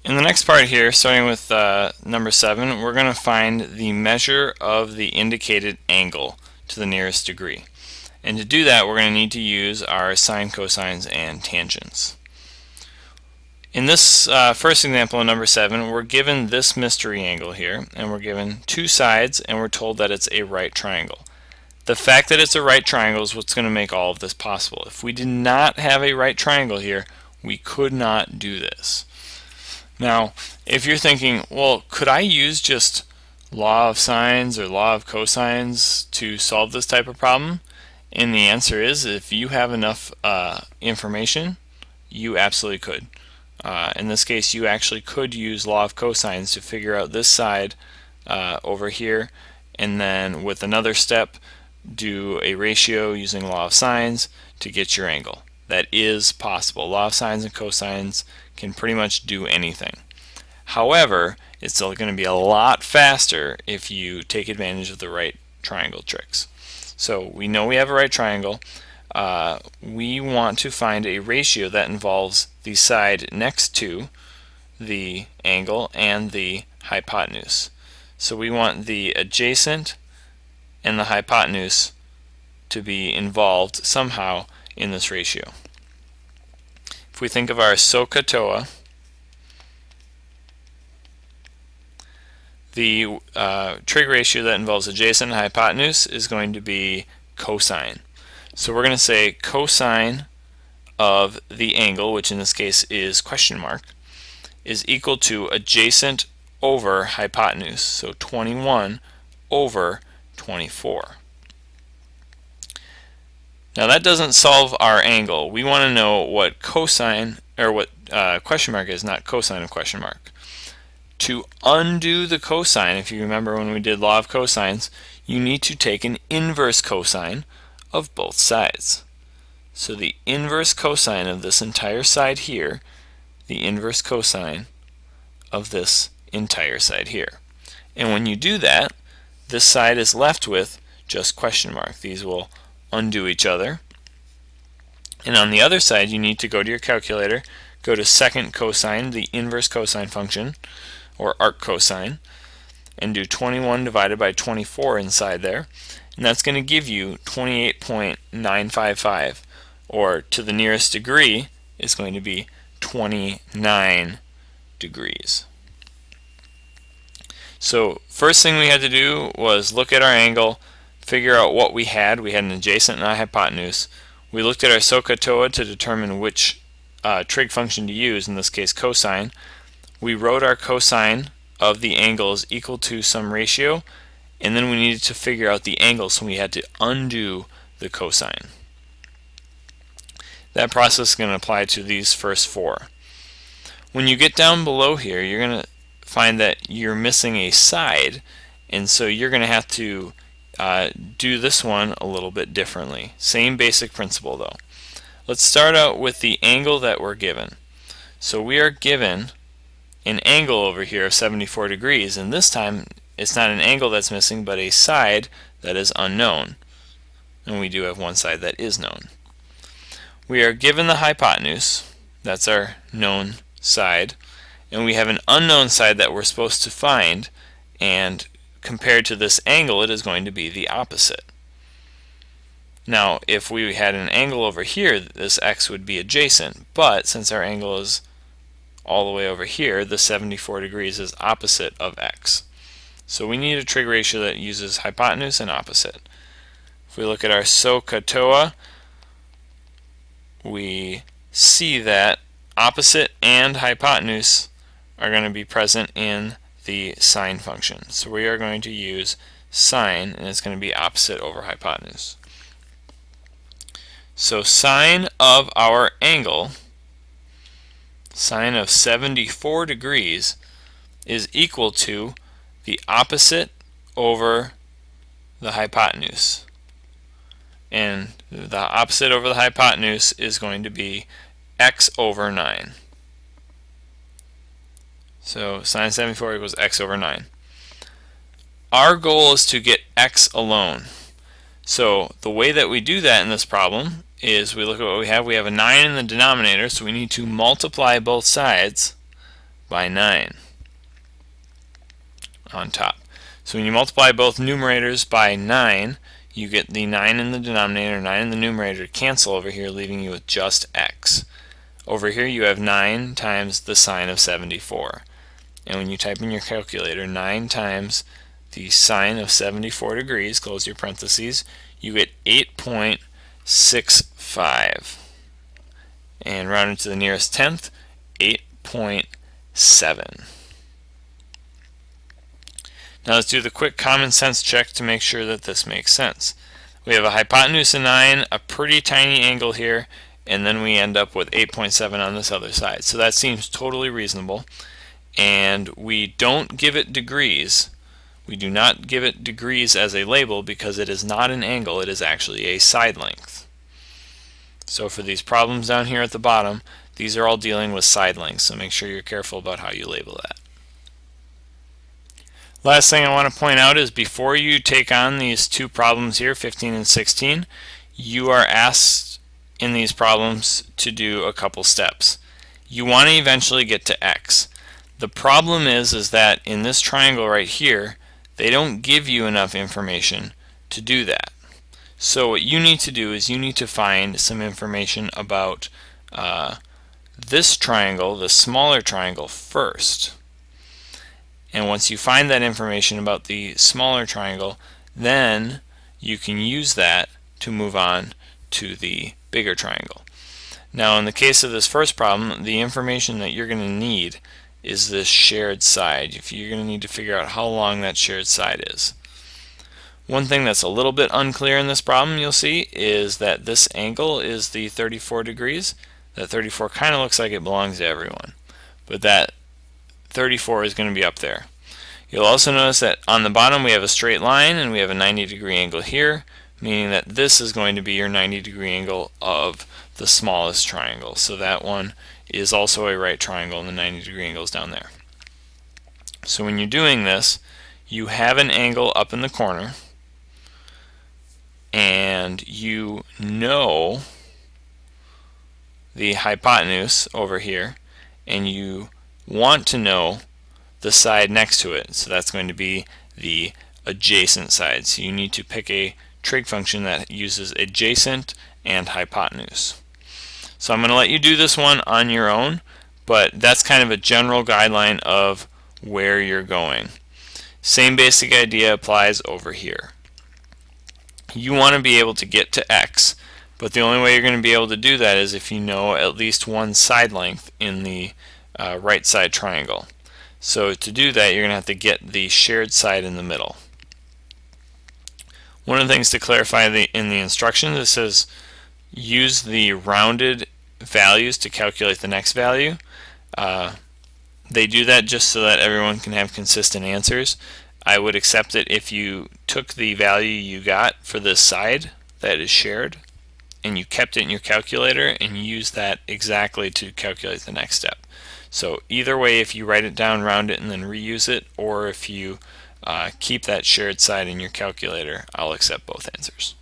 In the next part here, starting with number 7, we're going to find the measure of the indicated angle to the nearest degree. And to do that, we're going to need to use our sine, cosines, and tangents. In this first example, in number 7, we're given this mystery angle here, and we're given two sides, and we're told that it's a right triangle. The fact that it's a right triangle is what's going to make all of this possible. If we did not have a right triangle here, we could not do this. Now, if you're thinking, well, could I use just law of sines or law of cosines to solve this type of problem? And the answer is, if you have enough information, you absolutely could. In this case, you actually could use law of cosines to figure out this side over here, and then with another step, do a ratio using law of sines to get your angle. That is possible. Law of sines and cosines can pretty much do anything. However, it's still going to be a lot faster if you take advantage of the right triangle tricks. So we know we have a right triangle. We want to find a ratio that involves the side next to the angle and the hypotenuse. So we want the adjacent and the hypotenuse to be involved somehow in this ratio. If we think of our SOHCAHTOA, the trig ratio that involves adjacent and hypotenuse is going to be cosine. So we're going to say cosine of the angle, which in this case is question mark, is equal to adjacent over hypotenuse, so 21 over 24. Now that doesn't solve our angle. We want to know what cosine, or what question mark is, not cosine of question mark. To undo the cosine, if you remember when we did law of cosines, you need to take an inverse cosine of both sides. So the inverse cosine of this entire side here, the inverse cosine of this entire side here. And when you do that, this side is left with just question mark. These will undo each other. And on the other side, you need to go to your calculator, go to second cosine, the inverse cosine function, or arc cosine, and do 21 divided by 24 inside there. And that's going to give you 28.955, or to the nearest degree is going to be 29 degrees. So first thing we had to do was look at our angle, figure out what we had. We had an adjacent and a hypotenuse. We looked at our SOHCAHTOA to determine which trig function to use, in this case cosine. We wrote our cosine of the angle is equal to some ratio, and then we needed to figure out the angle, so we had to undo the cosine. That process is going to apply to these first four. When you get down below here, you're going to find that you're missing a side, and so you're going to have to do this one a little bit differently. Same basic principle though. Let's start out with the angle that we're given. So we are given an angle over here of 74 degrees, and this time it's not an angle that's missing, but a side that is unknown. And we do have one side that is known. We are given the hypotenuse, that's our known side, and we have an unknown side that we're supposed to find, and compared to this angle, it is going to be the opposite. Now, if we had an angle over here, this x would be adjacent, but since our angle is all the way over here, the 74 degrees is opposite of x. So we need a trig ratio that uses hypotenuse and opposite. If we look at our SOHCAHTOA, we see that opposite and hypotenuse are going to be present in the sine function. So we are going to use sine, and it's going to be opposite over hypotenuse. So sine of our angle, sine of 74 degrees, is equal to the opposite over the hypotenuse. And the opposite over the hypotenuse is going to be x over 9. So sine 74 equals x over 9. Our goal is to get x alone. So the way that we do that in this problem is we look at what we have. We have a 9 in the denominator, so we need to multiply both sides by 9 on top. So when you multiply both numerators by 9, you get the 9 in the denominator, 9 in the numerator cancel over here, leaving you with just x. Over here you have 9 times the sine of 74. And when you type in your calculator 9 times the sine of 74 degrees, close your parentheses, you get 8.65. And rounded to the nearest tenth, 8.7. Now let's do the quick common sense check to make sure that this makes sense. We have a hypotenuse of 9, a pretty tiny angle here, and then we end up with 8.7 on this other side. So that seems totally reasonable. And we don't give it degrees. We do not give it degrees as a label because it is not an angle, it is actually a side length. So for these problems down here at the bottom, these are all dealing with side lengths, so make sure you're careful about how you label that. Last thing I want to point out is before you take on these two problems here, 15 and 16, you are asked in these problems to do a couple steps. You want to eventually get to x. The problem is that in this triangle right here, they don't give you enough information to do that. So what you need to do is you need to find some information about this triangle, the smaller triangle, first. And once you find that information about the smaller triangle, then you can use that to move on to the bigger triangle. Now in the case of this first problem, the information that you're going to need is this shared side. If you're going to need to figure out how long that shared side is. One thing that's a little bit unclear in this problem, you'll see, is that this angle is the 34 degrees. That 34 kind of looks like it belongs to everyone, but that 34 is going to be up there. You'll also notice that on the bottom we have a straight line and we have a 90-degree angle here, meaning that this is going to be your 90-degree angle of the smallest triangle. So that one is also a right triangle and the 90-degree angle is down there. So when you're doing this, you have an angle up in the corner and you know the hypotenuse over here and you want to know the side next to it. So that's going to be the adjacent side. So you need to pick a trig function that uses adjacent and hypotenuse. So I'm going to let you do this one on your own, but that's kind of a general guideline of where you're going. Same basic idea applies over here. You want to be able to get to x, but the only way you're going to be able to do that is if you know at least one side length in the right side triangle. So to do that, you're going to have to get the shared side in the middle. One of the things to clarify in the instructions, it says use the rounded values to calculate the next value. They do that just so that everyone can have consistent answers. I would accept it if you took the value you got for this side that is shared and you kept it in your calculator and used that exactly to calculate the next step. So either way, if you write it down, round it, and then reuse it, or if you keep that shared side in your calculator, I'll accept both answers.